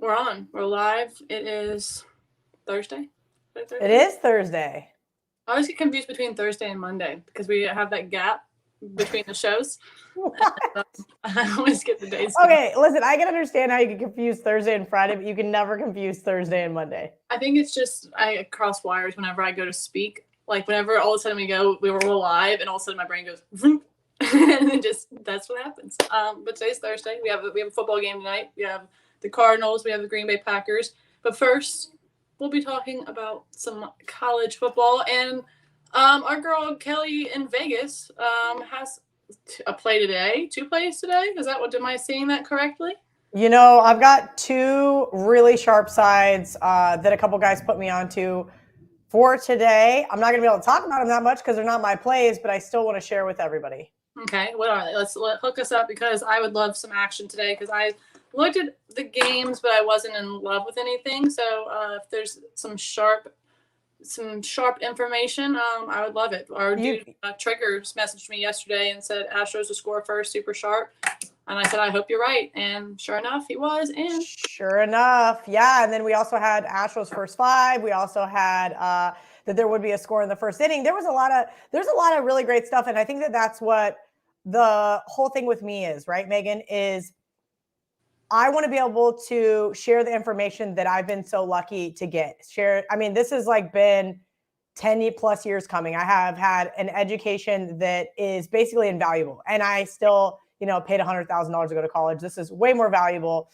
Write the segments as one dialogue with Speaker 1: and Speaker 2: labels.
Speaker 1: We're on. We're live. It is Thursday.
Speaker 2: It is Thursday.
Speaker 1: I always get confused between Thursday and Monday because we have that gap between the shows.
Speaker 2: What?
Speaker 1: I always get the days.
Speaker 2: Okay, listen, I can understand how you can confuse Thursday and Friday, but you can never confuse Thursday and Monday.
Speaker 1: I think it's just I cross wires whenever I go to speak. Like whenever all of a sudden we were live, and all of a sudden my brain goes, and then just that's what happens. But today's Thursday. We have a football game tonight. We have the Cardinals. We have the Green Bay Packers. But first, we'll be talking about some college football, and our girl Kelly in Vegas has a play today. 2 plays today. Am I saying that correctly?
Speaker 2: You know, I've got 2 really sharp sides that a couple guys put me onto for today. I'm not going to be able to talk about them that much because they're not my plays, but I still want to share with everybody.
Speaker 1: Okay, what are they? Let's hook us up because I would love some action today because I looked at the games, but I wasn't in love with anything. So if there's some sharp information, I would love it. Our dude Triggers messaged me yesterday and said Astros to score first, super sharp. And I said, I hope you're right. And sure enough, he was. And
Speaker 2: sure enough, yeah. And then we also had Astros first 5. We also had that there would be a score in the first inning. There's a lot of really great stuff. And I think that's what the whole thing with me is, right, Megan, is I want to be able to share the information that I've been so lucky to get. I mean, this has been 10 plus years coming. I have had an education that is basically invaluable. And I still, paid $100,000 to go to college. This is way more valuable.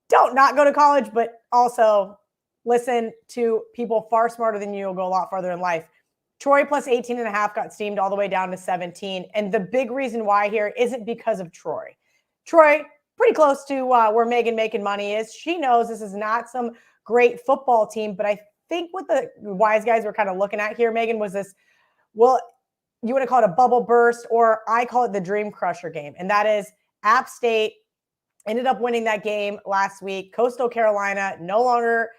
Speaker 2: Don't not go to college, but also listen to people far smarter than you. Will go a lot farther in life. Troy plus 18.5 got steamed all the way down to 17. And the big reason why here isn't because of Troy. Troy, pretty close to where Megan making money is. She knows this is not some great football team, but I think what the wise guys were kind of looking at here, Megan, was this, well, you want to call it a bubble burst, or I call it the dream crusher game. And that is App State ended up winning that game last week. Coastal Carolina no longer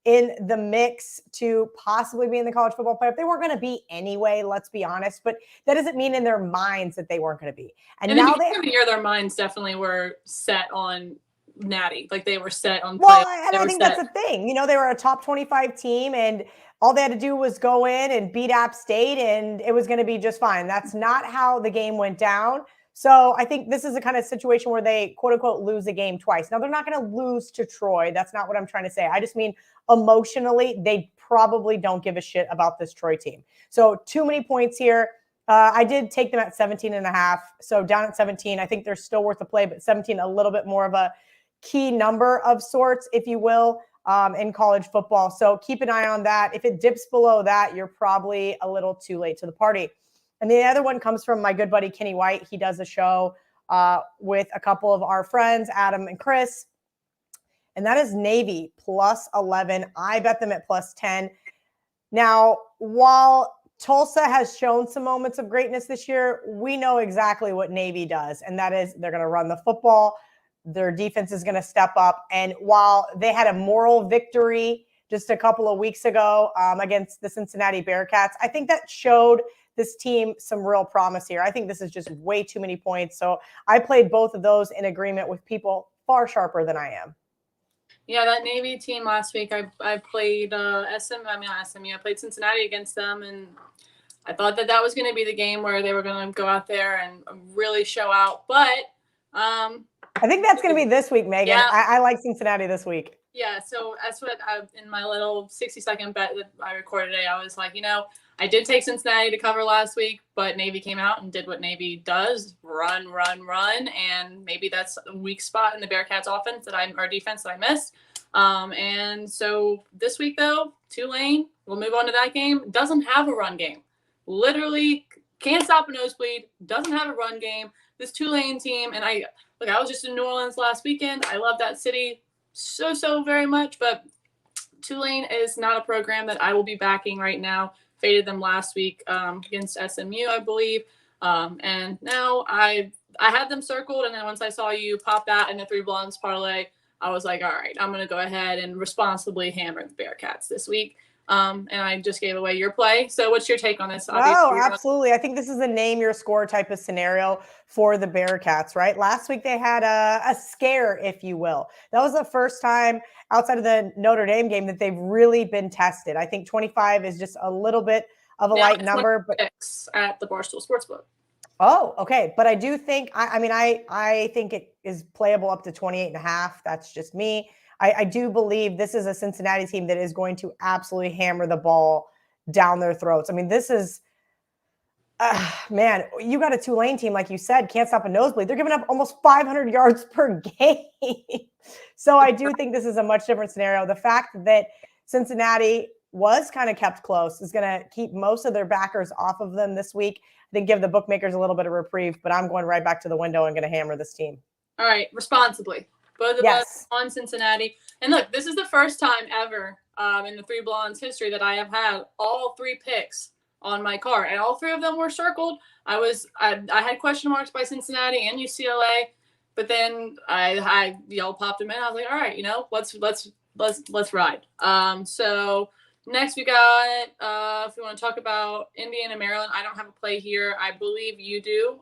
Speaker 2: in the mix to possibly be in the college football playoff. They weren't going to be anyway, let's be honest, but that doesn't mean in their minds that they weren't going to be.
Speaker 1: And now their minds definitely were set on Natty. Like they were set on
Speaker 2: well, and I think that's the thing. They were a top 25 team, and all they had to do was go in and beat App State, and it was going to be just fine. That's not how the game went down. So I think this is the kind of situation where they, quote unquote, lose a game twice. Now, they're not going to lose to Troy. That's not what I'm trying to say. I just mean emotionally, they probably don't give a shit about this Troy team. So too many points here. I did take them at 17.5. So down at 17, I think they're still worth the play, but 17, a little bit more of a key number of sorts, if you will, in college football. So keep an eye on that. If it dips below that, you're probably a little too late to the party. And the other one comes from my good buddy, Kenny White. He does a show with a couple of our friends, Adam and Chris. And that is Navy plus 11. I bet them at plus 10. Now, while Tulsa has shown some moments of greatness this year, we know exactly what Navy does. And that is they're going to run the football. Their defense is going to step up. And while they had a moral victory just a couple of weeks ago against the Cincinnati Bearcats, I think that showed this team some real promise here. I think this is just way too many points. So I played both of those in agreement with people far sharper than I am.
Speaker 1: Yeah, that Navy team last week, I played I played Cincinnati against them, and I thought that was going to be the game where they were going to go out there and really show out. But
Speaker 2: I think that's going to be this week, Megan. Yeah. I like Cincinnati this week.
Speaker 1: Yeah, so that's what in my little 60-second bet that I recorded today, I was like, I did take Cincinnati to cover last week, but Navy came out and did what Navy does, run, and maybe that's a weak spot in the Bearcats offense or defense that I missed. And so this week, though, Tulane, we'll move on to that game, doesn't have a run game. Literally can't stop a nosebleed, doesn't have a run game. This Tulane team, and I was just in New Orleans last weekend. I love that city so very much, but Tulane is not a program that I will be backing right now. Faded them last week against SMU, I believe. And now I had them circled, and then once I saw you pop that in the 3 Blondes parlay, I was like, all right, I'm going to go ahead and responsibly hammer the Bearcats this week. And I just gave away your play. So what's your take on this?
Speaker 2: Oh, absolutely. I think this is a name your score type of scenario for the Bearcats, right? Last week they had a scare, if you will. That was the first time outside of the Notre Dame game that they've really been tested. I think 25 is just a little bit of a light number, but
Speaker 1: at the Barstool Sportsbook.
Speaker 2: Oh, okay. But I do think, I think it is playable up to 28.5. That's just me. I do believe this is a Cincinnati team that is going to absolutely hammer the ball down their throats. I mean, this is, man, you got a Tulane team, like you said, can't stop a nosebleed. They're giving up almost 500 yards per game. So I do think this is a much different scenario. The fact that Cincinnati was kind of kept close is going to keep most of their backers off of them this week. I think give the bookmakers a little bit of reprieve, but I'm going right back to the window and going to hammer this team.
Speaker 1: All right, responsibly. Both of us on Cincinnati. And look, this is the first time ever in the Three Blondes history that I have had all 3 picks on my card, and all 3 of them were circled. I had question marks by Cincinnati and UCLA, but then I yelled, popped them in. I was like, all right, let's ride. So next we got if we want to talk about Indiana, Maryland. I don't have a play here. I believe you do.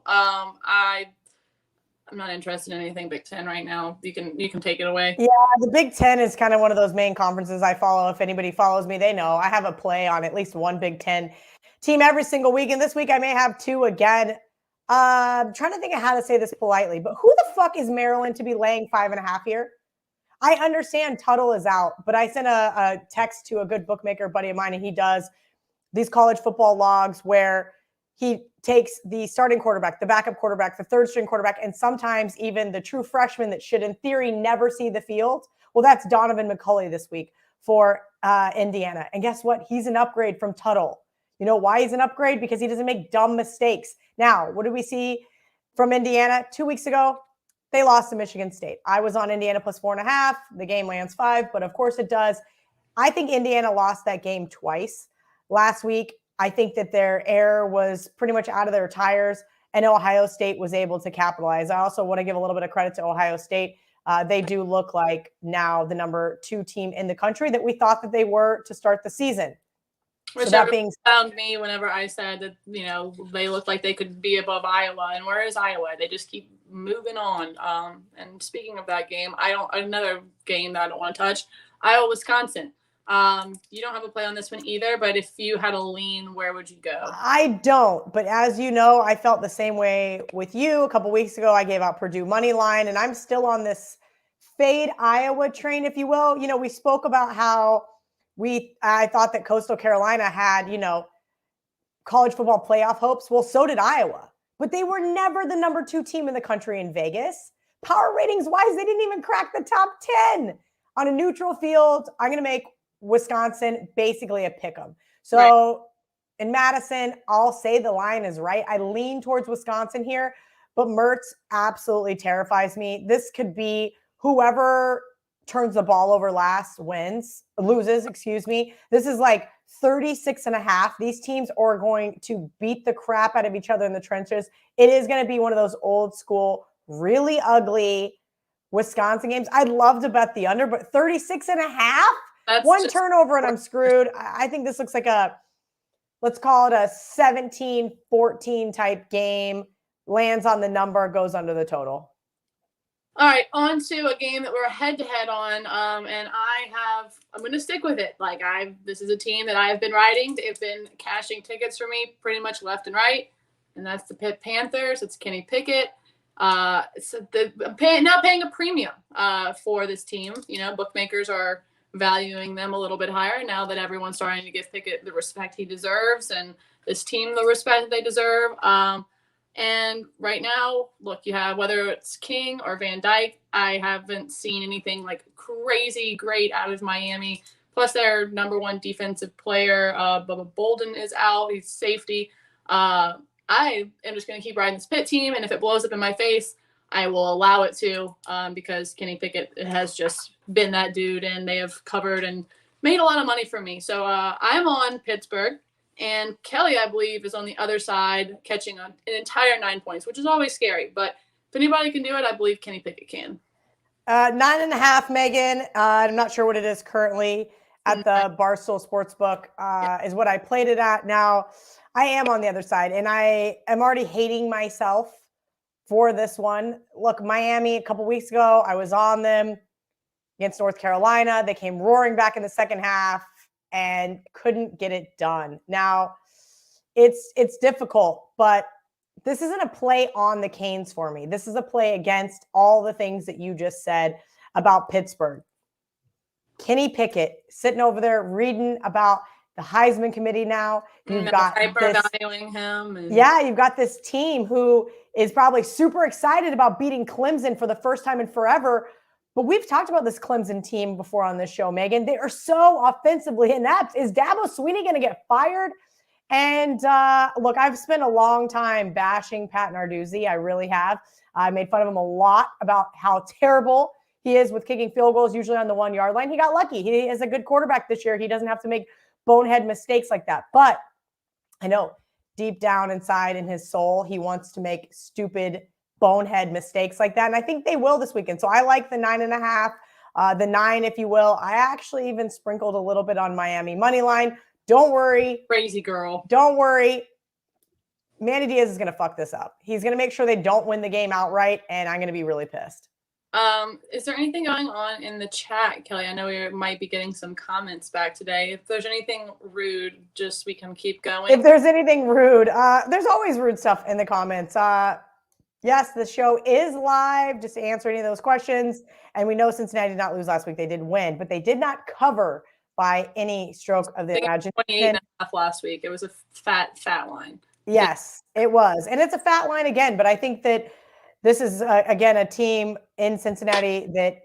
Speaker 1: I'm not interested in anything Big Ten right now. You can take it away.
Speaker 2: Yeah, the Big Ten is kind of one of those main conferences I follow. If anybody follows me, they know I have a play on at least one Big Ten team every single week. And this week I may have 2 again. I'm trying to think of how to say this politely, but who the fuck is Maryland to be laying 5.5 here? I understand Tuttle is out, but I sent a text to a good bookmaker buddy of mine, and he does these college football logs where he takes the starting quarterback, the backup quarterback, the third string quarterback, and sometimes even the true freshman that should, in theory, never see the field. Well, that's Donovan McCulley this week for Indiana. And guess what? He's an upgrade from Tuttle. You know why he's an upgrade? Because he doesn't make dumb mistakes. Now, what did we see from Indiana 2 weeks ago? They lost to Michigan State. I was on Indiana plus 4.5. The game lands 5, but of course it does. I think Indiana lost that game twice. Last week, I think that their air was pretty much out of their tires, and Ohio State was able to capitalize. I also want to give a little bit of credit to Ohio State. They do look like now the number 2 team in the country that we thought that they were to start the season.
Speaker 1: Which so that being found me whenever I said that, they looked like they could be above Iowa. And where is Iowa? They just keep moving on. And speaking of that game, another game that I don't want to touch, Iowa, Wisconsin. You don't have a play on this one either, but if you had a lean, where would you go?
Speaker 2: I don't, but as you know, I felt the same way with you. A couple weeks ago, I gave out Purdue money line, and I'm still on this fade Iowa train, if you will. We spoke about how I thought that Coastal Carolina had, college football playoff hopes. Well, so did Iowa, but they were never the number 2 team in the country in Vegas. Power ratings wise, they didn't even crack the top 10 on a neutral field. I'm going to make Wisconsin basically a pick 'em. So in Madison, I'll say the line is right. I lean towards Wisconsin here, but Mertz absolutely terrifies me. This could be whoever turns the ball over loses. This is like 36.5. These teams are going to beat the crap out of each other in the trenches. It is going to be one of those old school, really ugly Wisconsin games. I'd love to bet the under, but 36.5? One turnover and I'm screwed. I think this looks like let's call it a 17-14 type game. Lands on the number, goes under the total.
Speaker 1: All right, on to a game that we're head-to-head on, and I'm going to stick with it. This is a team that I have been riding. They've been cashing tickets for me pretty much left and right, and that's the Pitt Panthers. It's Kenny Pickett. I'm not paying a premium for this team. Bookmakers are valuing them a little bit higher now that everyone's starting to give Pickett the respect he deserves and this team the respect they deserve. And right now, look, you have whether it's King or Van Dyke, I haven't seen anything like crazy great out of Miami. Plus their number 1 defensive player, Bubba Bolden, is out. He's safety. I am just going to keep riding this Pitt team, and if it blows up in my face, I will allow it to because Kenny Pickett has just been that dude, and they have covered and made a lot of money for me. So I'm on Pittsburgh, and Kelly, I believe, is on the other side catching an entire 9 points, which is always scary. But if anybody can do it, I believe Kenny Pickett can.
Speaker 2: 9.5, Megan. I'm not sure what it is currently at the Barstool Sportsbook is what I played it at. Now, I am on the other side, and I am already hating myself for this one. Look, Miami, a couple weeks ago, I was on them against North Carolina. They came roaring back in the second half and couldn't get it done. Now, it's difficult, but this isn't a play on the Canes for me. This is a play against all the things that you just said about Pittsburgh. Kenny Pickett sitting over there reading about the Heisman committee now. You've got
Speaker 1: hyper-valuing him.
Speaker 2: You've got this team who is probably super excited about beating Clemson for the first time in forever. But we've talked about this Clemson team before on this show, Megan. They are so offensively inept. Is Dabo Swinney going to get fired? And look, I've spent a long time bashing Pat Narduzzi. I really have. I made fun of him a lot about how terrible he is with kicking field goals, usually on the 1 yard line. He got lucky. He is a good quarterback this year. He doesn't have to make bonehead mistakes like that. But I know deep down inside in his soul, he wants to make stupid bonehead mistakes like that. And I think they will this weekend. So I like the 9.5, the 9, if you will. I actually even sprinkled a little bit on Miami money line. Don't worry.
Speaker 1: Crazy girl.
Speaker 2: Don't worry. Manny Diaz is going to fuck this up. He's going to make sure they don't win the game outright, and I'm going to be really pissed.
Speaker 1: Is there anything going on in the chat, Kelly? I know we might be getting some comments back today. If there's anything rude, just we can keep going.
Speaker 2: If there's anything rude, there's always rude stuff in the comments. Yes, the show is live, just to answer any of those questions. And we know Cincinnati did not lose last week. They did win, but they did not cover by any stroke of the imagination.
Speaker 1: 28.5 last week. It was a fat line.
Speaker 2: Yes, it was. And it's a fat line again, but I think that this is, again, a team in Cincinnati that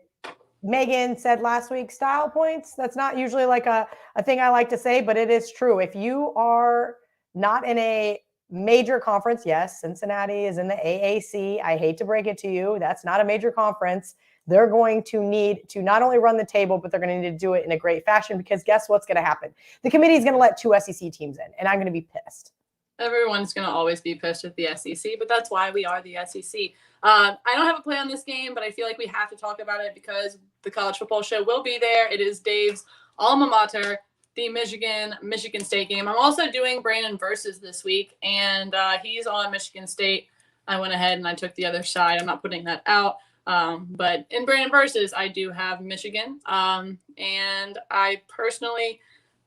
Speaker 2: Megan said last week, style points. That's not usually like a thing I like to say, but it is true. If you are not in a major conference, yes, Cincinnati is in the AAC. I hate to break it to you. That's not a major conference. They're going to need to not only run the table, but they're going to need to do it in a great fashion, because guess what's going to happen? The committee is going to let 2 SEC teams in, and I'm going to be pissed.
Speaker 1: Everyone's going to always be pissed with the SEC, but that's why we are the SEC. I don't have a play on this game, but I feel like we have to talk about it because the college football show will be there. It is Dave's alma mater, the Michigan State game. I'm also doing Brandon versus this week, and he's on Michigan State. I went ahead and I took the other side. I'm not putting that out. But in Brandon versus, I do have Michigan. And I personally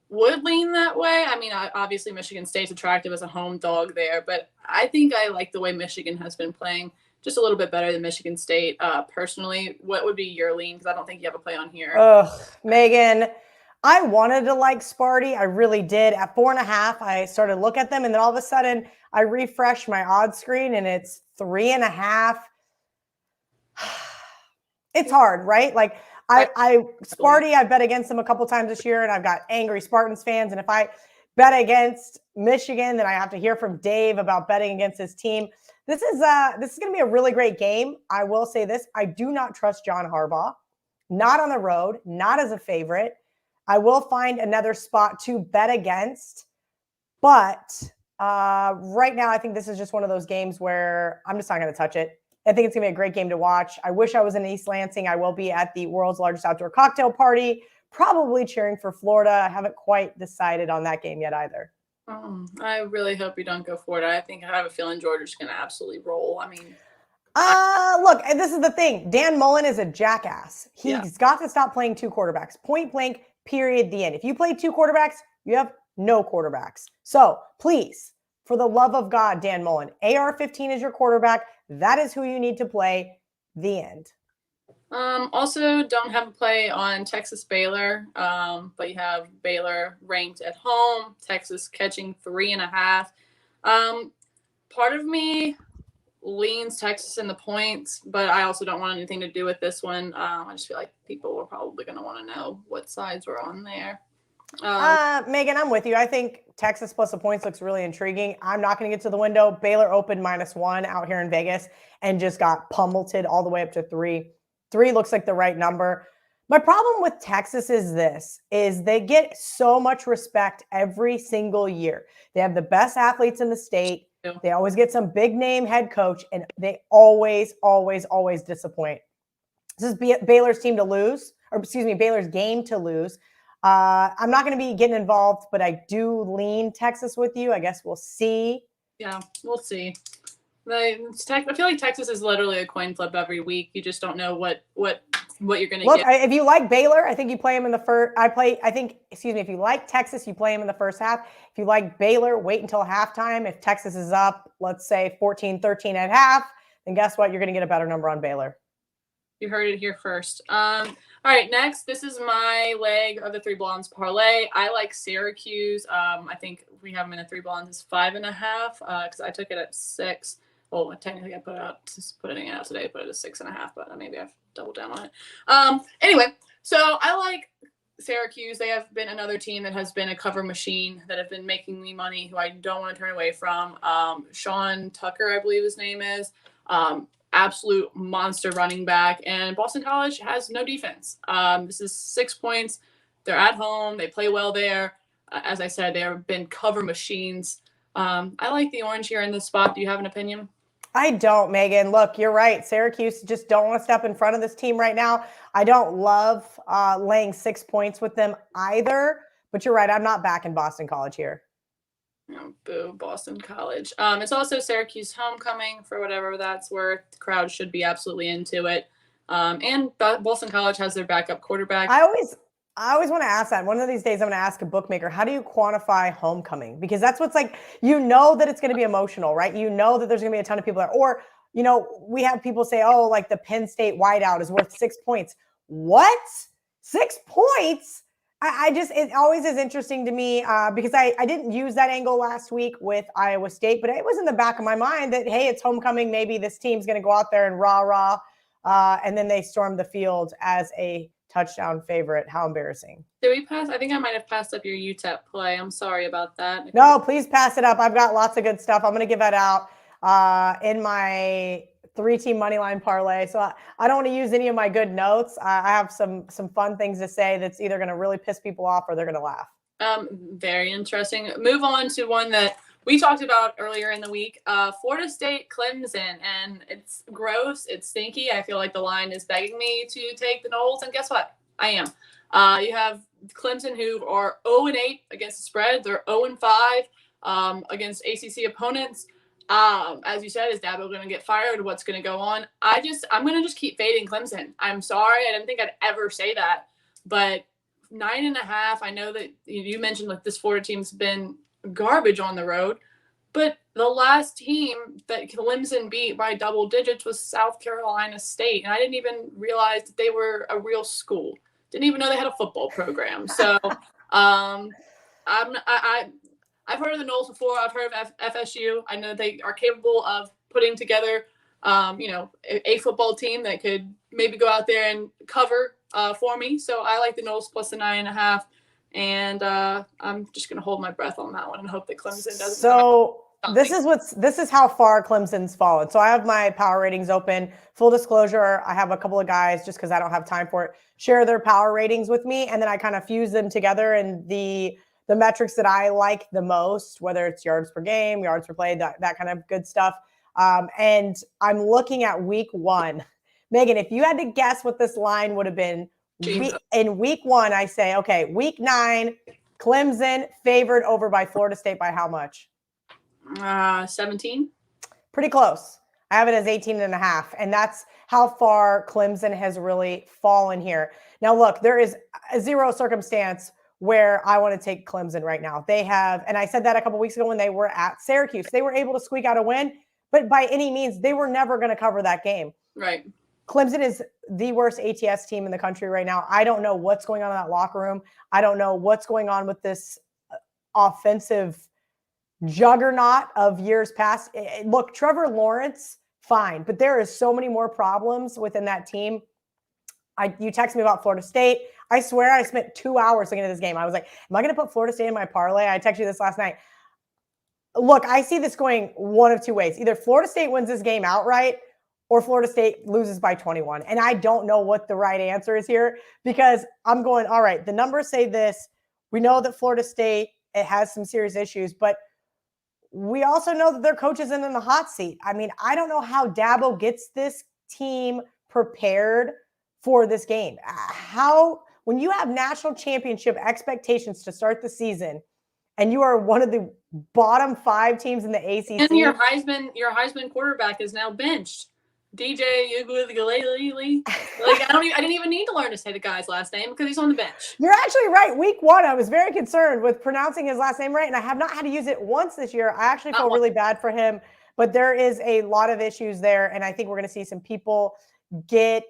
Speaker 1: would lean that way. I mean, obviously Michigan State's attractive as a home dog there, but I think I like the way Michigan has been playing just a little bit better than Michigan State. Personally, what would be your lean? Because I don't think you have a play on here.
Speaker 2: Ugh, Megan, I wanted to like Sparty. I really did. At 4.5, I started to look at them, and then all of a sudden I refreshed my odds screen and it's 3.5. It's hard, right? Like Sparty, I bet against them a couple times this year, and I've got angry Spartans fans. And if I bet against Michigan, then I have to hear from Dave about betting against his team. This is going to be a really great game. I will say this. I do not trust John Harbaugh. Not on the road, not as a favorite. I will find another spot to bet against. But right now, I think this is just one of those games where I'm just not going to touch it. I think it's going to be a great game to watch. I wish I was in East Lansing. I will be at the world's largest outdoor cocktail party, probably cheering for Florida. I haven't quite decided on that game yet either.
Speaker 1: I really hope you don't go Florida. I have a feeling Georgia's going to absolutely roll. I mean,
Speaker 2: look, and this is the thing. Dan Mullen is a jackass. He's got to stop playing 2 quarterbacks. Point blank, period, the end. If you play 2 quarterbacks, you have no quarterbacks. So please, for the love of God, Dan Mullen, AR-15 is your quarterback. That is who you need to play. The end.
Speaker 1: Also, don't have a play on Texas Baylor, but you have Baylor ranked at home. Texas catching 3.5. Part of me leans Texas in the points, but I also don't want anything to do with this one. I just feel like people are probably going to want to know what sides were on there.
Speaker 2: Megan, I'm with you. I think Texas plus the points looks really intriguing. I'm not going to get to the window. Baylor opened -1 out here in Vegas and just got pummeled all the way up to 3. 3 looks like the right number. My problem with Texas is they get so much respect every single year. They have the best athletes in the state. They always get some big name head coach, and they always, always, always disappoint. This is Baylor's team to lose, or excuse me, Baylor's game to lose. I'm not going to be getting involved, but I do lean Texas with you. I guess we'll see.
Speaker 1: Yeah, we'll see. I feel like Texas is literally a coin flip every week. You just don't know what you're going to
Speaker 2: Look,
Speaker 1: get.
Speaker 2: if you like Baylor, I think you play them in the first. If you like Texas, you play them in the first half. If you like Baylor, wait until halftime. If Texas is up, let's say 14-13 at half, then guess what? You're going to get a better number on Baylor.
Speaker 1: You heard it here first. All right, next, this is my leg of the Three Blondes parlay. I like Syracuse. I think we have them in the Three Blondes is 5.5 because I took it at 6. Well, technically I put it out today, put it at 6.5, but maybe I've doubled down on it. Anyway, so I like Syracuse. They have been another team that has been a cover machine that have been making me money, who I don't want to turn away from. Sean Tucker, I believe his name is. Absolute monster running back, and Boston College has no defense. This is 6 points. They're at home. They play well there. As I said, they have been cover machines. I like the orange here in this spot. Do you have an opinion?
Speaker 2: I don't, Megan. Look, you're right. Syracuse just don't want to step in front of this team right now. I don't love laying 6 points with them either, but you're right. I'm not backing Boston College here.
Speaker 1: Oh, boo, Boston College. It's also Syracuse homecoming for whatever that's worth. The crowd should be absolutely into it. And Boston College has their backup quarterback.
Speaker 2: I always want to ask that. One of these days, I'm going to ask a bookmaker, how do you quantify homecoming? Because that's what's like, you know that it's going to be emotional, right? You know that there's going to be a ton of people there. Or, you know, we have people say, oh, like the Penn State whiteout is worth 6 points. What? 6 points? It always is interesting to me because I didn't use that angle last week with Iowa State, but it was in the back of my mind that, hey, it's homecoming. Maybe this team's going to go out there and rah, and then they storm the field as a touchdown favorite. How embarrassing.
Speaker 1: Did we pass? I think I might have passed up your UTEP play. I'm sorry about that.
Speaker 2: No, please pass it up. I've got lots of good stuff. I'm going to give that out in my 3-team money line parlay. So I don't want to use any of my good notes. I have some fun things to say that's either going to really piss people off or they're going to laugh.
Speaker 1: Very interesting. Move on to one that we talked about earlier in the week. Florida State, Clemson, and it's gross. It's stinky. I feel like the line is begging me to take the Noles, and guess what? I am. You have Clemson, who are 0-8 against the spread. They're 0-5 against ACC opponents. As you said, is Dabo going to get fired? What's going to go on? I'm going to just keep fading Clemson. I'm sorry. I didn't think I'd ever say that, but 9.5. I know that you mentioned like this Florida team's been garbage on the road, but the last team that Clemson beat by double digits was South Carolina State. And I didn't even realize that they were a real school. Didn't even know they had a football program. So, I've heard of the Noles before. I've heard of FSU. I know they are capable of putting together, a football team that could maybe go out there and cover for me. So I like the Noles plus the 9.5, and I'm just going to hold my breath on that one and hope that Clemson doesn't.
Speaker 2: So this is how far Clemson's fallen. So I have my power ratings open. Full disclosure, I have a couple of guys, just because I don't have time for it, share their power ratings with me, and then I kind of fuse them together in the metrics that I like the most, whether it's yards per game, yards per play, that kind of good stuff. And I'm looking at week 1. Megan, if you had to guess what this line would have been in week 1, I say, okay, week 9, Clemson favored over by Florida State by how much?
Speaker 1: 17.
Speaker 2: Pretty close. I have it as 18.5. And that's how far Clemson has really fallen here. Now, look, there is a zero circumstance where I want to take Clemson right now. They have, and I said that a couple weeks ago when they were at Syracuse, they were able to squeak out a win, but by any means, they were never going to cover that game.
Speaker 1: Right.
Speaker 2: Clemson is the worst ATS team in the country right now. I don't know what's going on in that locker room. I don't know what's going on with this offensive juggernaut of years past. Look, Trevor Lawrence, fine, but there is so many more problems within that team. You text me about Florida State. I swear I spent 2 hours looking at this game. I was like, am I going to put Florida State in my parlay? I texted you this last night. Look, I see this going one of two ways. Either Florida State wins this game outright or Florida State loses by 21. And I don't know what the right answer is here because I'm going, all right, the numbers say this. We know that Florida State, it has some serious issues, but we also know that their coach isn't in the hot seat. I mean, I don't know how Dabo gets this team prepared for this game. when you have national championship expectations to start the season and you are one of the bottom 5 teams in the ACC.
Speaker 1: And your Heisman quarterback is now benched. DJ Uiagalelei. Like I didn't even need to learn to say the guy's last name because he's on the bench.
Speaker 2: You're actually right. Week 1, I was very concerned with pronouncing his last name right, and I have not had to use it once this year. I actually feel really bad for him, but there is a lot of issues there, and I think we're going to see some people get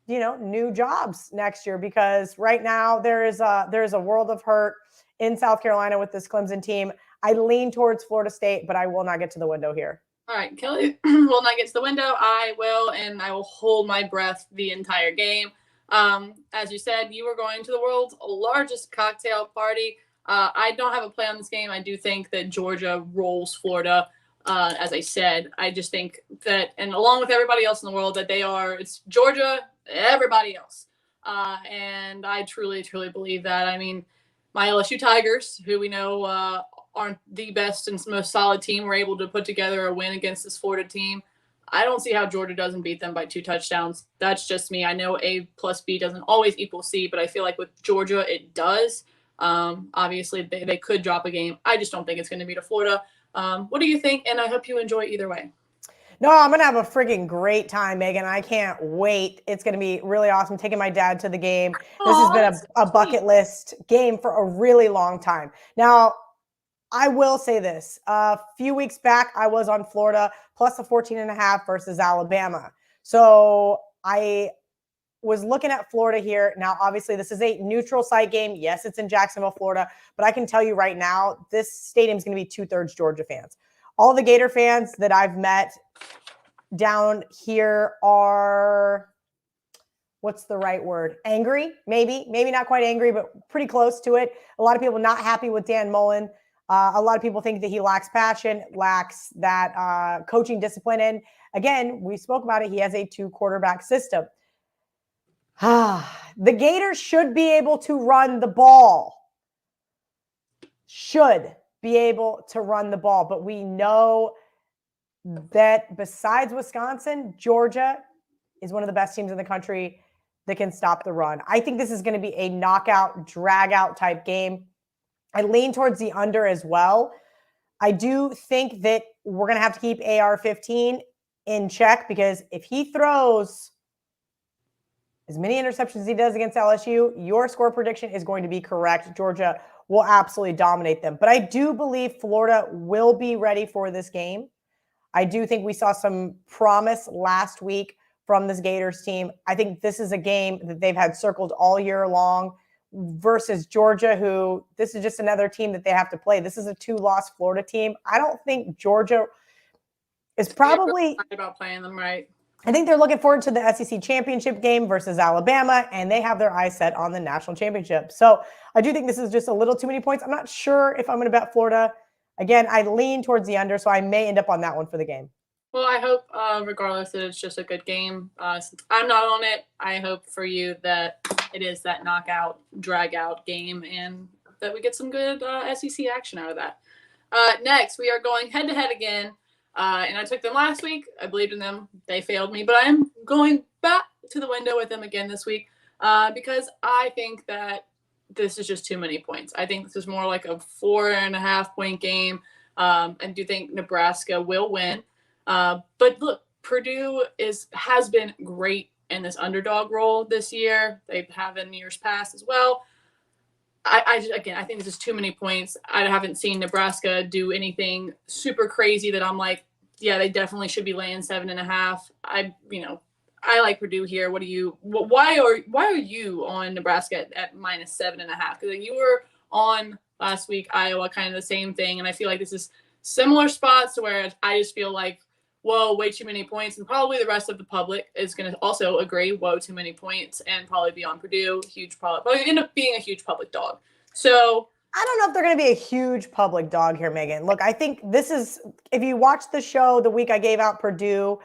Speaker 2: new jobs next year, because right now there is a world of hurt in South Carolina with this Clemson team. I lean towards Florida State, but I will not get to the window here.
Speaker 1: All right, Kelly will not get to the window. I will, and I will hold my breath the entire game. As you said, you were going to the world's largest cocktail party. I don't have a play on this game. I do think that Georgia rolls Florida. As I said, I just think that, and along with everybody else in the world, that it's Georgia, everybody else. And I truly, truly believe that. I mean, my LSU Tigers, who we know aren't the best and most solid team, were able to put together a win against this Florida team. I don't see how Georgia doesn't beat them by 2 touchdowns. That's just me. I know A plus B doesn't always equal C, but I feel like with Georgia, it does. Obviously, they could drop a game. I just don't think it's going to be to Florida. What do you think? And I hope you enjoy either way.
Speaker 2: No, I'm going to have a friggin' great time, Megan. I can't wait. It's going to be really awesome taking my dad to the game. This has been a bucket list game for a really long time. Now, I will say this. A few weeks back, I was on Florida plus a 14.5 versus Alabama. So I was looking at Florida here. Now, obviously, this is a neutral site game. Yes, it's in Jacksonville, Florida. But I can tell you right now, this stadium is going to be 2/3 Georgia fans. All the Gator fans that I've met down here are, what's the right word? Angry, maybe not quite angry, but pretty close to it. A lot of people not happy with Dan Mullen. A lot of people think that he lacks passion, lacks that coaching discipline. And again, we spoke about it. He has a 2-quarterback system. The Gators should be able to run the ball. Should be able to run the ball. But we know that besides Wisconsin, Georgia is one of the best teams in the country that can stop the run. I think this is going to be a knockout, drag-out type game. I lean towards the under as well. I do think that we're going to have to keep AR-15 in check, because if he throws as many interceptions as he does against LSU, your score prediction is going to be correct. Georgia will absolutely dominate them. But I do believe Florida will be ready for this game. I do think we saw some promise last week from this Gators team. I think this is a game that they've had circled all year long versus Georgia, who this is just another team that they have to play. This is a 2-loss Florida team. I don't think Georgia is probably
Speaker 1: about playing them right.
Speaker 2: I think they're looking forward to the SEC championship game versus Alabama, and they have their eyes set on the national championship. So I do think this is just a little too many points. I'm not sure if I'm going to bet Florida. Again, I lean towards the under, so I may end up on that one for the game.
Speaker 1: Well, I hope, regardless, that it's just a good game. Since I'm not on it, I hope for you that it is that knockout, drag-out game, and that we get some good SEC action out of that. Next, we are going head-to-head again, and I took them last week. I believed in them. They failed me, but I am going back to the window with them again this week because I think that this is just too many points. I think this is more like a 4.5-point game. I do think Nebraska will win. But look, Purdue has been great in this underdog role this year. They have in years past as well. I think this is too many points. I haven't seen Nebraska do anything super crazy that I'm like, yeah, they definitely should be laying 7.5. I like Purdue here. Why are you on Nebraska at -7.5? Because you were on last week, Iowa, kind of the same thing. And I feel like this is similar spots where I just feel like, whoa, way too many points. And probably the rest of the public is going to also agree, whoa, too many points, and probably be on Purdue. Probably end up being a huge public dog. So
Speaker 2: I don't know if they're going to be a huge public dog here, Megan. Look, I think this is, if you watch the show the week I gave out Purdue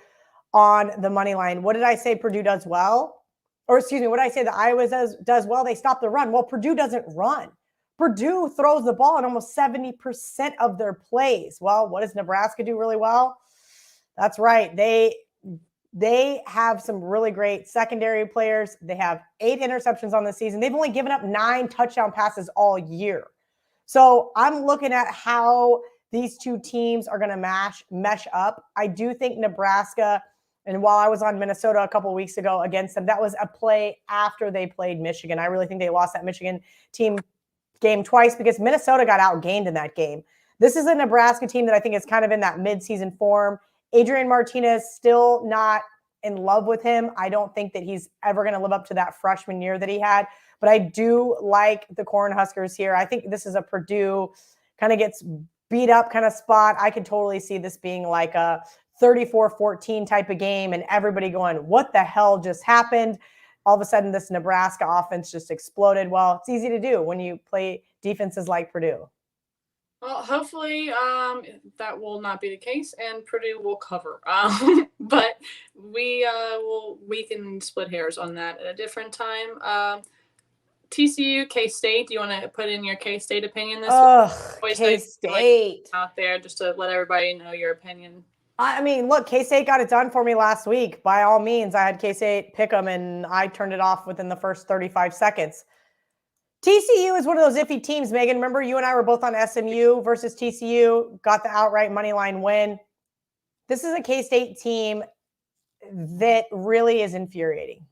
Speaker 2: on the money line, what did I say Purdue does well? Or excuse me, what did I say that Iowa does well? They stop the run. Well, Purdue doesn't run. Purdue throws the ball in almost 70% of their plays. Well, what does Nebraska do really well? That's right. They They have some really great secondary players. They have 8 interceptions on the season. They've only given up 9 touchdown passes all year. So I'm looking at how these two teams are going to mesh up. I do think Nebraska, and while I was on Minnesota a couple of weeks ago against them, that was a play after they played Michigan. I really think they lost that Michigan team game twice because Minnesota got outgained in that game. This is a Nebraska team that I think is kind of in that midseason form. Adrian Martinez, still not in love with him. I don't think that he's ever going to live up to that freshman year that he had. But I do like the Cornhuskers here. I think this is a Purdue kind of gets beat up kind of spot. I could totally see this being like a 34-14 type of game and everybody going, what the hell just happened? All of a sudden, this Nebraska offense just exploded. Well, it's easy to do when you play defenses like Purdue.
Speaker 1: Well, hopefully that will not be the case, and Purdue will cover. But we can split hairs on that at a different time. TCU, K-State. Do you want to put in your K-State opinion this week?
Speaker 2: K-State
Speaker 1: out there just to let everybody know your opinion.
Speaker 2: I mean, look, K-State got it done for me last week. By all means, I had K-State pick them, and I turned it off within the first 35 seconds. TCU is one of those iffy teams, Megan. Remember, you and I were both on SMU versus TCU, got the outright money line win. This is a K-State team that really is infuriating.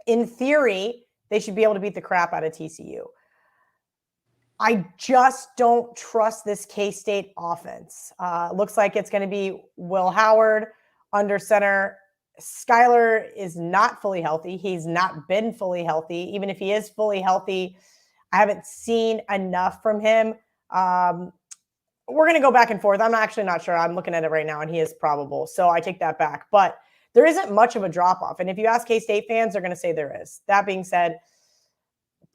Speaker 2: In theory, they should be able to beat the crap out of TCU. I just don't trust this K-State offense. Looks like it's going to be Will Howard under center. Skyler is not fully healthy. He's not been fully healthy. Even if he is fully healthy, I haven't seen enough from him. We're going to go back and forth. I'm actually not sure. I'm looking at it right now, and he is probable. So I take that back. But there isn't much of a drop-off. And if you ask K-State fans, they're going to say there is. That being said,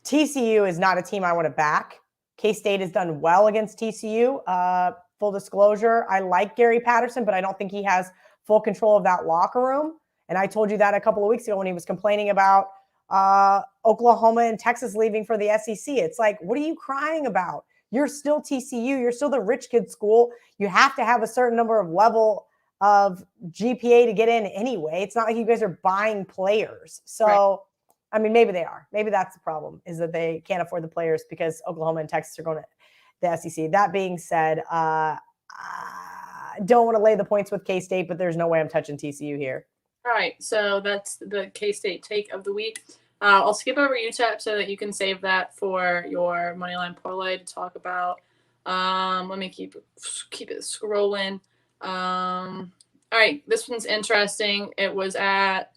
Speaker 2: TCU is not a team I want to back. K-State has done well against TCU. Full disclosure, I like Gary Patterson, but I don't think he has full control of that locker room. And I told you that a couple of weeks ago when he was complaining about Oklahoma and Texas leaving for the SEC. It's like, what are you crying about? You're still TCU. You're still the rich kid school. You have to have a certain number of level of GPA to get in anyway. It's not like you guys are buying players. So, right. I mean, maybe they are. Maybe that's the problem, is that they can't afford the players because Oklahoma and Texas are going to the SEC. That being said, I don't want to lay the points with K-State, but there's no way I'm touching TCU here.
Speaker 1: All right, so that's the K-State take of the week. I'll skip over UTEP so that you can save that for your Moneyline Parlay to talk about. Let me keep it scrolling. All right, this one's interesting. It was at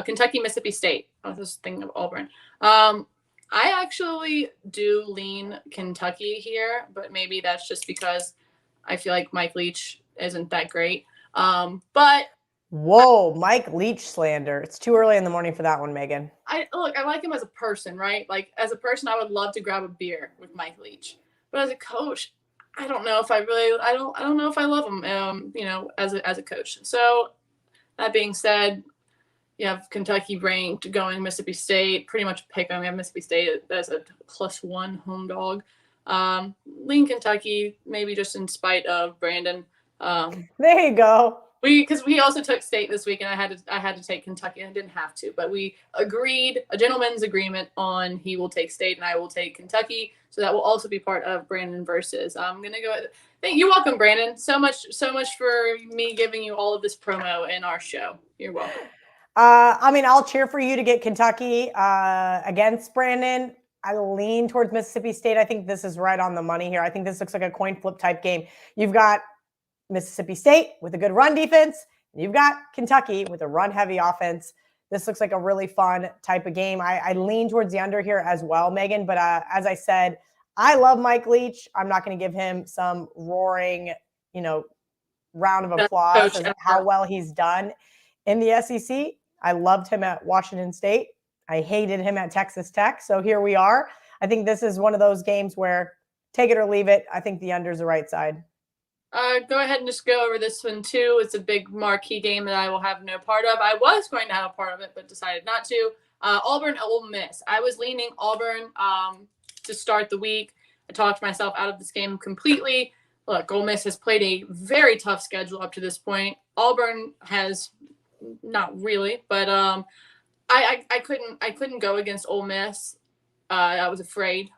Speaker 1: Kentucky, Mississippi State. I was thinking of Auburn. I actually do lean Kentucky here, but maybe that's just because I feel like Mike Leach isn't that great. But
Speaker 2: whoa, Mike Leach slander. It's too early in the morning for that one, Megan.
Speaker 1: I like him as a person, right? Like, as a person, I would love to grab a beer with Mike Leach. But as a coach, I don't know if I don't know if I love him, as a coach. So that being said, you have Kentucky ranked going Mississippi State, pretty much pick them. We have Mississippi State as a +1 home dog. Lean Kentucky, maybe just in spite of Brandon.
Speaker 2: There you go.
Speaker 1: Because we also took State this week, and I had to take Kentucky. I didn't have to, but we agreed, a gentleman's agreement on he will take State and I will take Kentucky. So that will also be part of Brandon versus. I'm gonna go. You're welcome, Brandon. So much for me giving you all of this promo in our show. You're welcome.
Speaker 2: I mean, I'll cheer for you to get Kentucky against Brandon. I lean towards Mississippi State. I think this is right on the money here. I think this looks like a coin flip type game. You've got Mississippi State with a good run defense. And you've got Kentucky with a run-heavy offense. This looks like a really fun type of game. I lean towards the under here as well, Megan. But as I said, I love Mike Leach. I'm not going to give him some roaring, round of applause as how well he's done in the SEC. I loved him at Washington State. I hated him at Texas Tech. So here we are. I think this is one of those games where take it or leave it. I think the under is the right side.
Speaker 1: Go ahead and just go over this one too. It's a big marquee game that I will have no part of. I was going to have a part of it, but decided not to. Auburn, Ole Miss. I was leaning Auburn to start the week. I talked myself out of this game completely. look, Ole Miss has played a very tough schedule up to this point. Auburn has not really, but I couldn't go against Ole Miss. I was afraid,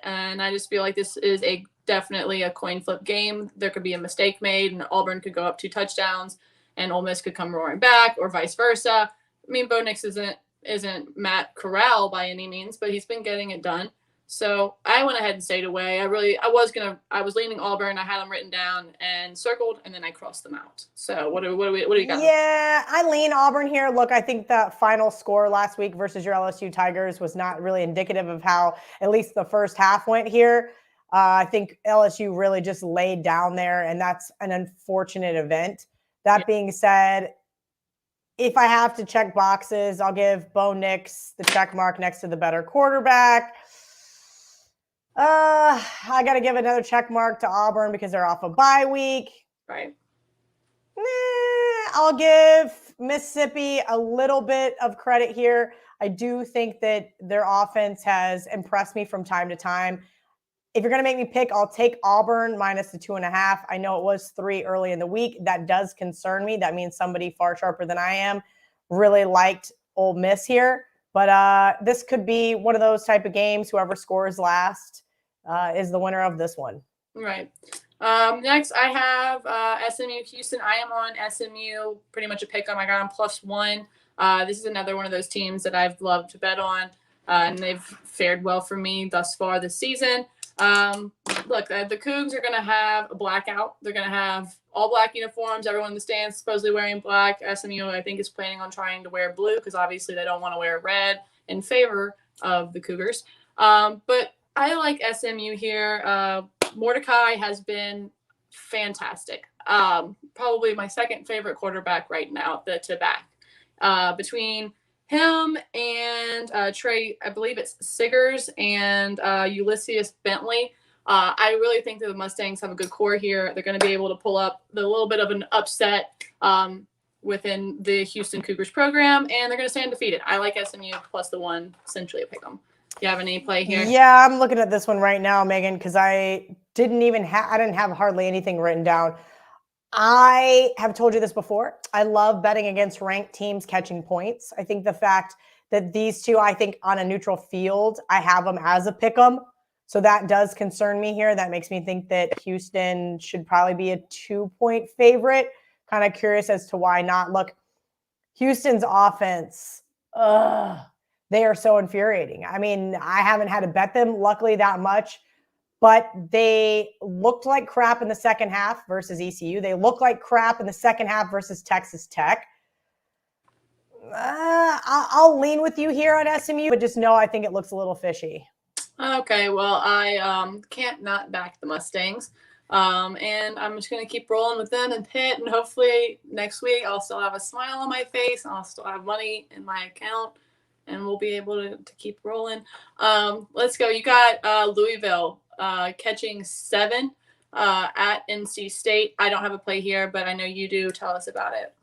Speaker 1: and I just feel like this is definitely a coin flip game. There could be a mistake made, and Auburn could go up 2 touchdowns, and Ole Miss could come roaring back, or vice versa. I mean, Bo Nix isn't Matt Corral by any means, but he's been getting it done. So I went ahead and stayed away. I was leaning Auburn. I had them written down and circled, and then I crossed them out. So what do you got?
Speaker 2: Yeah, I lean Auburn here. Look, I think the final score last week versus your LSU Tigers was not really indicative of how at least the first half went here. I think LSU really just laid down there, and that's an unfortunate event. That being said, if I have to check boxes, I'll give Bo Nix the check mark next to the better quarterback. I got to give another check mark to Auburn because they're off a bye week.
Speaker 1: Right.
Speaker 2: I'll give Mississippi a little bit of credit here. I do think that their offense has impressed me from time to time. If you're going to make me pick, I'll take Auburn minus the 2.5. I know it was 3 early in the week. That does concern me. That means somebody far sharper than I am really liked Ole Miss here. But this could be one of those type of games. Whoever scores last is the winner of this one.
Speaker 1: Right. Next, I have SMU Houston. I am on SMU, pretty much a pick 'em. I got them +1. This is another one of those teams that I've loved to bet on, and they've fared well for me thus far this season. Look, the Cougs are going to have a blackout. They're going to have all black uniforms. Everyone in the stands supposedly wearing black. SMU, I think, is planning on trying to wear blue because obviously they don't want to wear red in favor of the Cougars. But I like SMU here. Mordecai has been fantastic. Probably my second favorite quarterback right now to back. Between him and Trey, I believe it's Siggers and Ulysses Bentley. I really think that the Mustangs have a good core here. They're going to be able to pull up the little bit of an upset within the Houston Cougars program, and they're going to stay undefeated. I like SMU +1, essentially a pick 'em. Do you have any play here?
Speaker 2: Yeah, I'm looking at this one right now, Megan, because I didn't have hardly anything written down. I have told you this before. I love betting against ranked teams catching points. I think the fact that these two, I think on a neutral field, I have them as a pick 'em. So that does concern me here. That makes me think that Houston should probably be a 2-point favorite. Kind of curious as to why not. Look, Houston's offense, they are so infuriating. I mean, I haven't had to bet them, luckily, that much. But they looked like crap in the second half versus ECU. They looked like crap in the second half versus Texas Tech. I'll lean with you here on SMU, but just know I think it looks a little fishy.
Speaker 1: Okay, well, I can't not back the Mustangs. And I'm just going to keep rolling with them and hit. And hopefully next week I'll still have a smile on my face. And I'll still have money in my account. And we'll be able to keep rolling. Let's go. You got Louisville catching 7 at NC State. I don't have a play here, but I know you do. Tell us about it.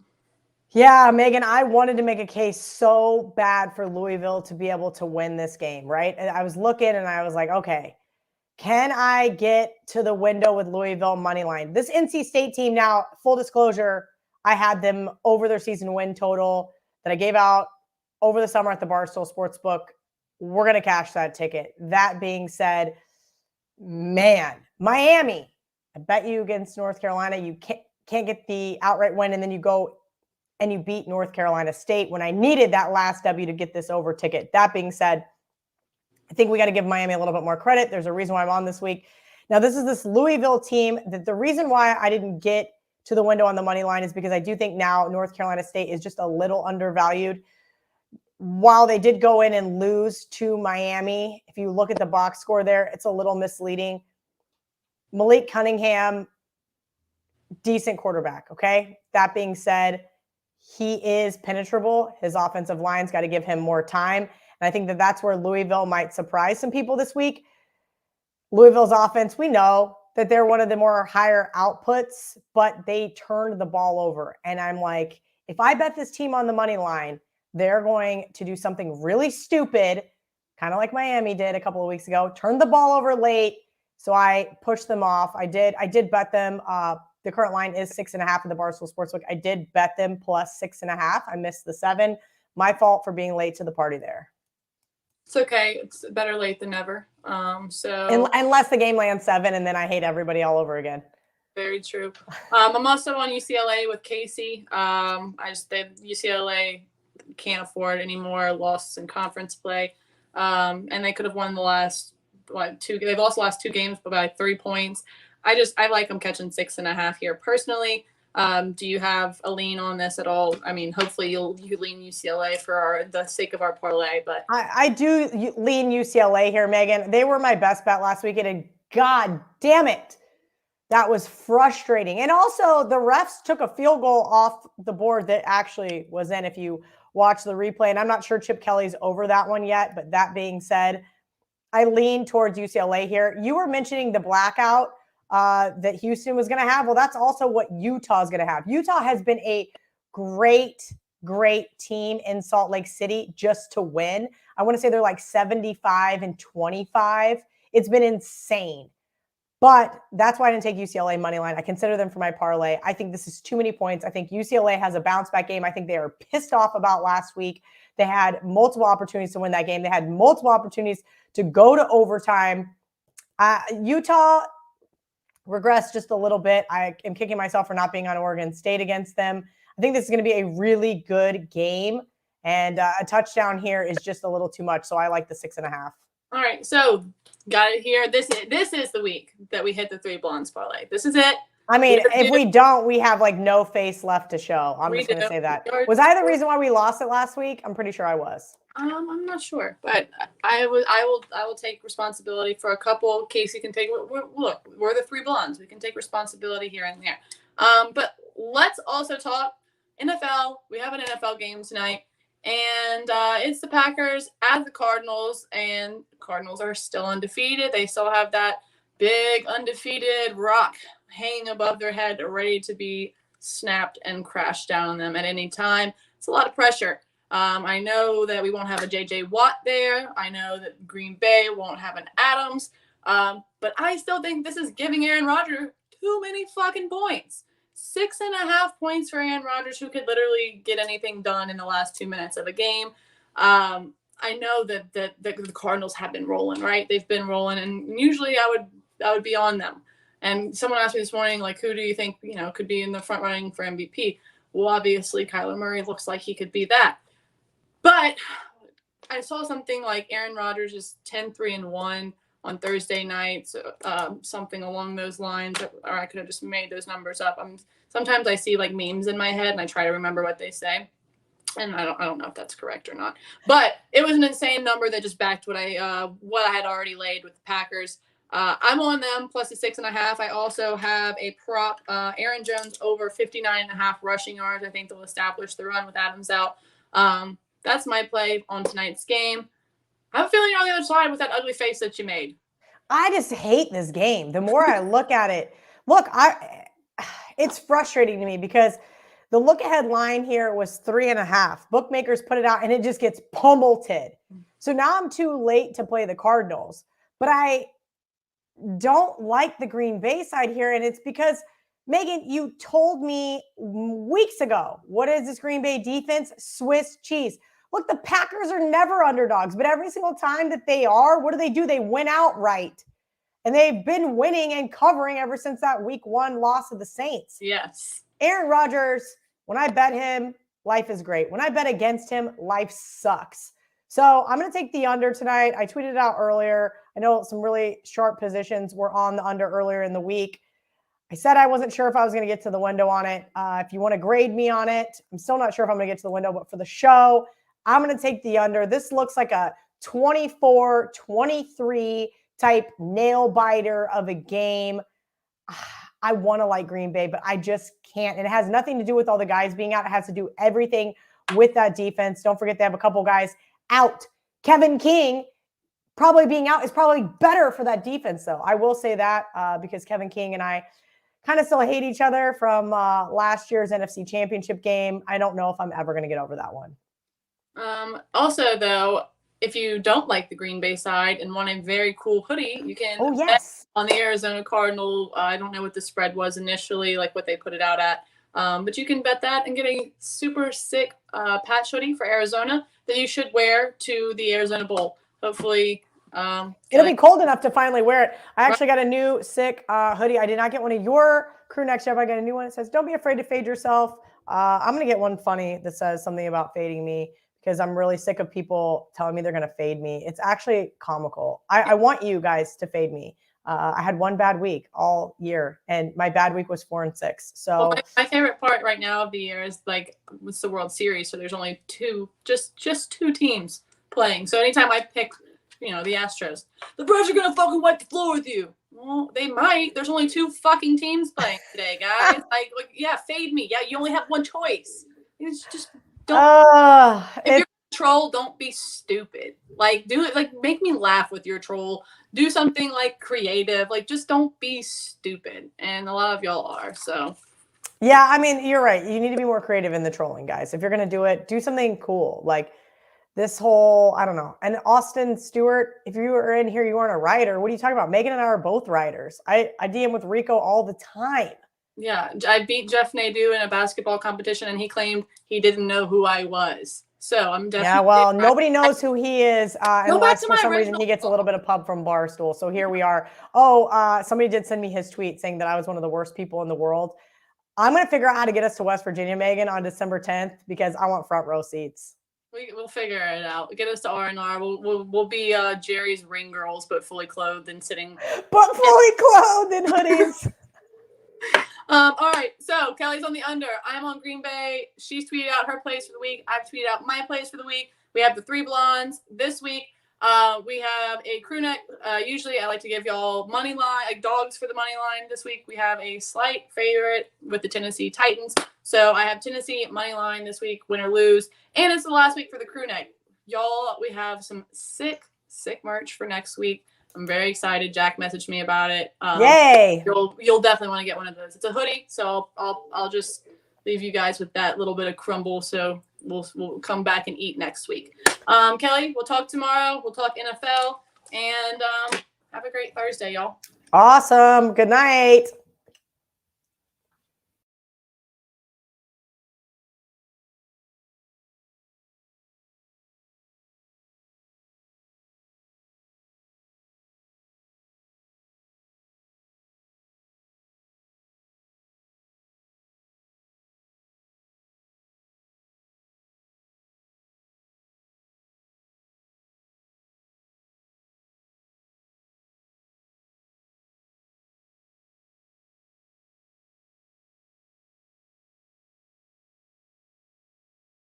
Speaker 2: Yeah, Megan, I wanted to make a case so bad for Louisville to be able to win this game, right? And I was looking and I was like, okay, can I get to the window with Louisville money line? This NC State team now, full disclosure, I had them over their season win total that I gave out over the summer at the Barstool Sportsbook. We're going to cash that ticket. That being said, man, Miami, I bet you against North Carolina, you can't get the outright win, and then you go and you beat North Carolina State when I needed that last W to get this over ticket. That being said, I think we got to give Miami a little bit more credit. There's a reason why I'm on this week. Now, this is this Louisville team that the reason why I didn't get to the window on the money line is because I do think now North Carolina State is just a little undervalued. While they did go in and lose to Miami, if you look at the box score there, it's a little misleading. Malik Cunningham, decent quarterback, okay? That being said, he is penetrable. His offensive line's got to give him more time. And I think that that's where Louisville might surprise some people this week. Louisville's offense, we know that they're one of the more higher outputs, but they turned the ball over. And I'm like, if I bet this team on the money line, they're going to do something really stupid, kind of like Miami did a couple of weeks ago, turn the ball over late, So I pushed them off. I did bet them. The current line is 6.5 at the Barstool Sportsbook. I did bet them plus 6.5. I missed the 7. My fault for being late to the party there.
Speaker 1: It's okay. It's better late than never. So
Speaker 2: unless the game lands 7, and then I hate everybody all over again.
Speaker 1: Very true. I'm also on UCLA with Casey. UCLA can't afford any more losses in conference play, and they could have won the last 2. They've also lost 2 games by 3 points. I like them catching 6.5 here personally. Do you have a lean on this at all? I mean, hopefully you lean UCLA for the sake of our parlay, but
Speaker 2: I do lean UCLA here, Megan. They were my best bet last weekend, and God damn it, that was frustrating. And also, the refs took a field goal off the board that actually was in. If you watch the replay, and I'm not sure Chip Kelly's over that one yet. But that being said, I lean towards UCLA here. You were mentioning the blackout that Houston was going to have. Well, that's also what Utah is going to have. Utah has been a great team in Salt Lake City just to win. I want to say they're like 75-25. It's been insane. But that's why I didn't take UCLA money line. I consider them for my parlay. I think this is too many points. I think UCLA has a bounce back game. I think they are pissed off about last week. They had multiple opportunities to win that game. They had multiple opportunities to go to overtime. Utah regressed just a little bit. I am kicking myself for not being on Oregon State against them. I think this is going to be a really good game. And a touchdown here is just a little too much. So I like the 6.5.
Speaker 1: All right, so got it here. This is the week that we hit the 3 blondes parlay. This is it.
Speaker 2: I mean, if we don't, we have like no face left to show. I'm just going to say that. Was I the reason why we lost it last week? I'm pretty sure I was.
Speaker 1: I'm not sure, but I will take responsibility for a couple. Casey can take. Look, we're the 3 blondes. We can take responsibility here and there. But let's also talk NFL. We have an NFL game tonight. And it's the Packers at the Cardinals, and Cardinals are still undefeated. They still have that big undefeated rock hanging above their head, ready to be snapped and crashed down on them at any time. It's a lot of pressure. I know that we won't have a J.J. Watt there. I know that Green Bay won't have an Adams. But I still think this is giving Aaron Rodgers too many fucking points. 6.5 points for Aaron Rodgers, who could literally get anything done in the last 2 minutes of a game. I know that the Cardinals have been rolling, right? They've been rolling, and usually I would be on them. And someone asked me this morning, like, who do you think could be in the front running for MVP? Well, obviously Kyler Murray looks like he could be that. But I saw something like Aaron Rodgers is 10-3-1 on Thursday nights, something along those lines, or I could have just made those numbers up. Sometimes I see like memes in my head and I try to remember what they say, and I don't know if that's correct or not. But it was an insane number that just backed what I had already laid with the Packers. I'm on them plus the 6.5. I also have a prop, Aaron Jones over 59.5 rushing yards. I think they'll establish the run with Adams out. That's my play on tonight's game. I have a feeling you're on the other side with that ugly face that you made.
Speaker 2: I just hate this game. The more I look at it, it's frustrating to me because the look-ahead line here was 3.5. Bookmakers put it out, and it just gets pummeled. So now I'm too late to play the Cardinals. But I don't like the Green Bay side here, and it's because, Megan, you told me weeks ago, what is this Green Bay defense? Swiss cheese. Look, the Packers are never underdogs, but every single time that they are, what do? They win outright. And they've been winning and covering ever since that week 1 loss of the Saints.
Speaker 1: Yes.
Speaker 2: Aaron Rodgers, when I bet him, life is great. When I bet against him, life sucks. So I'm going to take the under tonight. I tweeted it out earlier. I know some really sharp positions were on the under earlier in the week. I said I wasn't sure if I was going to get to the window on it. If you want to grade me on it, I'm still not sure if I'm going to get to the window, but for the show, I'm going to take the under. This looks like a 24-23 type nail biter of a game. I want to like Green Bay, but I just can't. And it has nothing to do with all the guys being out. It has to do everything with that defense. Don't forget they have a couple guys out. Kevin King probably being out is probably better for that defense, though. I will say that because Kevin King and I kind of still hate each other from last year's NFC Championship game. I don't know if I'm ever going to get over that one.
Speaker 1: Also, though, if you don't like the Green Bay side and want a very cool hoodie, you can on the Arizona Cardinal. I don't know what the spread was initially, like what they put it out at. But you can bet that and get a super sick patch hoodie for Arizona that you should wear to the Arizona Bowl. Hopefully.
Speaker 2: It'll be cold enough to finally wear it. I actually got a new sick hoodie. I did not get one of your crew necks yet. I got a new one. It says, "Don't be afraid to fade yourself." I'm going to get one funny that says something about fading me because I'm really sick of people telling me they're going to fade me. It's actually comical. I want you guys to fade me. I had one bad week all year, and my bad week was 4-6. So
Speaker 1: well, my favorite part right now of the year is like it's the World Series, so there's only just two teams playing. So anytime I pick, the Astros, the Braves are gonna fucking wipe the floor with you. Well, they might. There's only 2 fucking teams playing today, guys. like, yeah, fade me. Yeah, you only have one choice. It's just don't. If you're a troll, don't be stupid. Like, do it. Like, make me laugh with your troll. Do something like creative. Like, just don't be stupid. And a lot of y'all are. So.
Speaker 2: Yeah, I mean, you're right. You need to be more creative in the trolling, guys. If you're gonna do it, do something cool. Like this whole, I don't know. And Austin Stewart, if you were in here, you weren't a writer. What are you talking about? Megan and I are both writers. I DM with Rico all the time.
Speaker 1: Yeah, I beat Jeff Nadeau in a basketball competition, and he claimed he didn't know who I was. So I'm definitely.
Speaker 2: Yeah, well, nobody knows who he is unless for some reason he gets a little bit of pub from Barstool. So here we are. Oh, somebody did send me his tweet saying that I was one of the worst people in the world. I'm going to figure out how to get us to West Virginia, Megan, on December 10th because I want front row seats.
Speaker 1: We'll figure it out. Get us to R&R. We'll be Jerry's ring girls, but fully clothed and sitting.
Speaker 2: But fully clothed in hoodies.
Speaker 1: All right. So Kelly's on the under. I'm on Green Bay. She's tweeted out her plays for the week. I've tweeted out my plays for the week. We have the 3 blondes this week. We have a crew neck. Usually I like to give y'all money line, like dogs for the money line. This week we have a slight favorite with the Tennessee Titans. So I have Tennessee money line this week, win or lose. And it's the last week for the crew neck. Y'all, we have some sick merch for next week. I'm very excited. Jack messaged me about it.
Speaker 2: Yay!
Speaker 1: You'll definitely want to get one of those. It's a hoodie, so I'll just leave you guys with that little bit of crumble. So we'll come back and eat next week. Kelly, we'll talk tomorrow. We'll talk NFL, and have a great Thursday, y'all.
Speaker 2: Awesome. Good night.